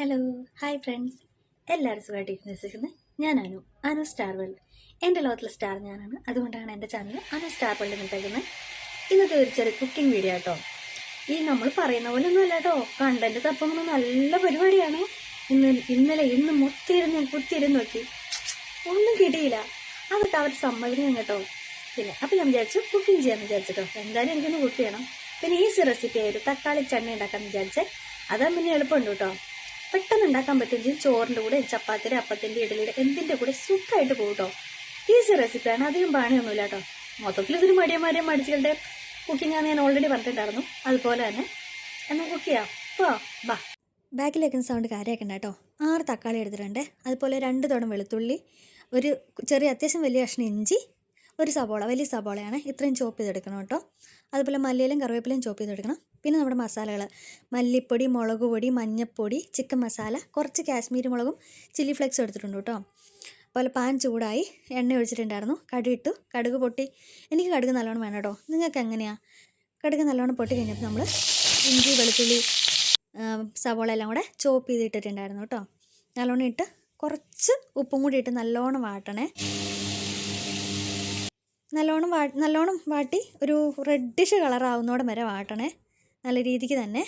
Hello hi friends, എല്ലാവരും സുഖമായിട്ട് വിശ്വസിക്കുന്നത്. ഞാൻ അനു സ്റ്റാർ വേൾഡ്. എൻ്റെ ലോകത്തിലെ സ്റ്റാർ ഞാനാണ്. അതുകൊണ്ടാണ് എൻ്റെ ചാനൽ അനു സ്റ്റാർ വേൾഡ് എന്നിട്ടേക്കുന്നത്. ഇന്നത്തെ ഒരു ചെറിയ കുക്കിംഗ് വീഡിയോ കേട്ടോ. ഈ നമ്മൾ പറയുന്ന പോലെ ഒന്നും അല്ല കേട്ടോ, കണ്ടന്റ് തപ്പുമ്പോൾ നല്ല പരിപാടിയാണ്. ഇന്ന് മൊത്തിരുന്ന് കുത്തിയിരുന്ന് നോക്കി, ഒന്നും കിട്ടിയില്ല. അവർക്ക് അവർ സമ്മതിക്കണം കേട്ടോ. അപ്പം ഞാൻ വിചാരിച്ചു കുക്കിംഗ് ചെയ്യാമെന്ന് വിചാരിച്ചിട്ടോ. എന്തായാലും എനിക്കൊന്ന് കുക്ക് ചെയ്യണം. പിന്നെ ഈസി റെസിപ്പി ആയിട്ട് തക്കാളി ചട്നി ഉണ്ടാക്കാമെന്ന് വിചാരിച്ചേ. അതാ പിന്നെ എളുപ്പമുണ്ട് കേട്ടോ. പെട്ടെന്ന് ഉണ്ടാക്കാൻ പറ്റും. ചോറിൻ്റെ കൂടെ, ചപ്പാത്തിയുടെ, അപ്പത്തിൻ്റെ, ഇഡലിയുടെ എന്തിൻ്റെ കൂടെ സുഖമായിട്ട് പോകും കേട്ടോ. ഈസി റെസിപ്പിയാണ്, അധികം പണിയൊന്നുമില്ല കേട്ടോ. മൊത്തത്തിൽ ഇതൊരു മടിയന്മാരെയും മടിച്ചുകളുടെ കുക്കിംഗ് ആണ് ഞാൻ ഓൾറെഡി പറഞ്ഞിട്ടുണ്ടായിരുന്നു. അതുപോലെ തന്നെ എന്നാൽ കുക്ക് ചെയ്യാം. ബാ. ബാക്കിൽ വെക്കുന്ന സൗണ്ട് കാര്യമാക്കണ്ട കേട്ടോ. 6 തക്കാളി എടുത്തിട്ടുണ്ട്. അതുപോലെ 2 തുടം വെളുത്തുള്ളി, ഒരു ചെറിയ അത്യാവശ്യം വലിയ കഷ്ണം ഇഞ്ചി, ഒരു സബോള, വലിയ സബോളയാണ്. ഇത്രയും ചോപ്പ് ചെയ്തെടുക്കണം കേട്ടോ. അതുപോലെ മല്ലിയിലും കറിവേപ്പിലയും ചോപ്പ് ചെയ്തെടുക്കണം. പിന്നെ നമ്മുടെ മസാലകൾ: മല്ലിപ്പൊടി, മുളക് പൊടി, മഞ്ഞൾപ്പൊടി, ചിക്കൻ മസാല, കുറച്ച് കാശ്മീരി മുളകും ചില്ലി ഫ്ലേക്സും എടുത്തിട്ടുണ്ട് കേട്ടോ. അതുപോലെ പാൻ ചൂടായി, എണ്ണ ഒഴിച്ചിട്ടുണ്ടായിരുന്നു. കടുക് കടുക് പൊട്ടി. എനിക്ക് കടുക് നല്ലോണം വേണം കേട്ടോ. നിങ്ങൾക്ക് എങ്ങനെയാണ്? കടുക് നല്ലോണം പൊട്ടി കഴിഞ്ഞപ്പോൾ നമ്മൾ ഇഞ്ചി, വെളുത്തുള്ളി, സവോള എല്ലാം കൂടെ ചോപ്പ് ചെയ്തിട്ടിട്ടുണ്ടായിരുന്നു കേട്ടോ. നല്ലോണം ഇട്ട് കുറച്ച് ഉപ്പും കൂടി ഇട്ട് നല്ലോണം വാട്ടണേ. നല്ലോണം വാട്ടി ഒരു റെഡിഷ് കളറാവുന്നോടെ വരെ വാട്ടണേ. നല്ല രീതിക്ക് തന്നെ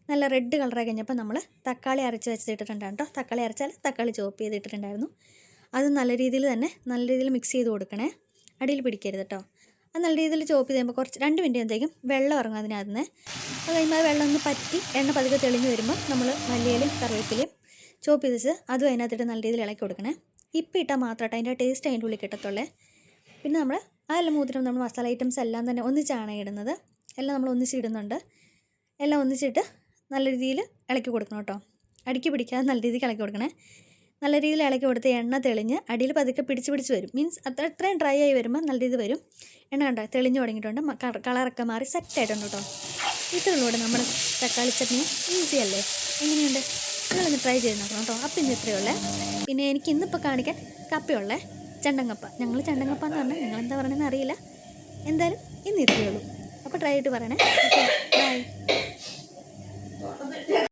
നല്ല റെഡ് കളറായി കഴിഞ്ഞപ്പോൾ നമ്മൾ തക്കാളി അരച്ച് വെച്ചിട്ടുണ്ടായിരുന്നു കേട്ടോ. തക്കാളി അരച്ചാൽ തക്കാളി ചോപ്പ് ചെയ്തിട്ടുണ്ടായിരുന്നു. അത് നല്ല രീതിയിൽ മിക്സ് ചെയ്ത് കൊടുക്കണേ. അടിയിൽ പിടിക്കരുത് കേട്ടോ. അത് നല്ല രീതിയിൽ ചോപ്പ് ചെയ്ത് കഴിയുമ്പോൾ കുറച്ച് 2 മിനിറ്റ് ആകുമ്പോഴത്തേക്കും വെള്ളം ഇറങ്ങും അതിനകത്ത് നിന്ന്. അത് കഴിയുമ്പോൾ ആ വെള്ളം ഒന്ന് പറ്റി എണ്ണ പതുക്കെ തെളിഞ്ഞ് വരുമ്പോൾ നമ്മൾ മല്ലിയിലും കറിവേപ്പിലയും ചോപ്പ് ചെയ്ത് വെച്ച് അതും അതിനകത്തിട്ട് നല്ല രീതിയിൽ ഇളക്കി കൊടുക്കണേ. ഇപ്പം ഇട്ടാൽ മാത്രമായിട്ട് അതിൻ്റെ ടേസ്റ്റ് അതിൻ്റെ ഉള്ളിൽ കിട്ടത്തുള്ളേ. പിന്നെ നമ്മൾ അതെല്ലാം മൂത്തിട്ട് നമ്മൾ മസാല ഐറ്റംസ് എല്ലാം തന്നെ ഒന്നിച്ചാണ് ഇടുന്നത്. എല്ലാം നമ്മൾ ഒന്നിച്ചിടുന്നുണ്ട്. എല്ലാം ഒന്നിച്ചിട്ട് നല്ല രീതിയിൽ ഇളക്കി കൊടുക്കണം കേട്ടോ. അടുക്കി പിടിക്കാതെ നല്ല രീതിക്ക് ഇളക്കി കൊടുക്കണേ. നല്ല രീതിയിൽ ഇളക്കി കൊടുത്ത് എണ്ണ തെളിഞ്ഞ് അടിയിൽ പതുക്കെ പിടിച്ച് വരും. മീൻസ് അത്രയും ഡ്രൈ ആയി വരുമ്പോൾ നല്ല രീതി വരും. എണ്ണ കണ്ടോ തെളിഞ്ഞ് തുടങ്ങിയിട്ടുണ്ട്. കളറൊക്കെ മാറി സെറ്റായിട്ടുണ്ട് കേട്ടോ. ഇത്രയുള്ളൂടെ നമ്മുടെ തക്കാളി ചട്നി. ഈസി അല്ലേ? എങ്ങനെയുണ്ട്? നിങ്ങളൊന്ന് ട്രൈ ചെയ്ത് നോക്കണം കേട്ടോ. അപ്പം ഇന്ന് ഇത്രയേ ഉള്ളേ. പിന്നെ എനിക്ക് ഇന്നിപ്പോൾ കാണിക്കാൻ കപ്പയുള്ളേ, ചണ്ടങ്കപ്പ. ഞങ്ങൾ ചണ്ടങ്കപ്പ എന്ന് പറഞ്ഞാൽ നിങ്ങളെന്താ പറയണമെന്ന് അറിയില്ല. എന്തായാലും ഇന്ന് ഇത്രയേ ഉള്ളൂ. അപ്പോൾ ട്രൈ ചെയ്തിട്ട് പറയണേ. Okay, by.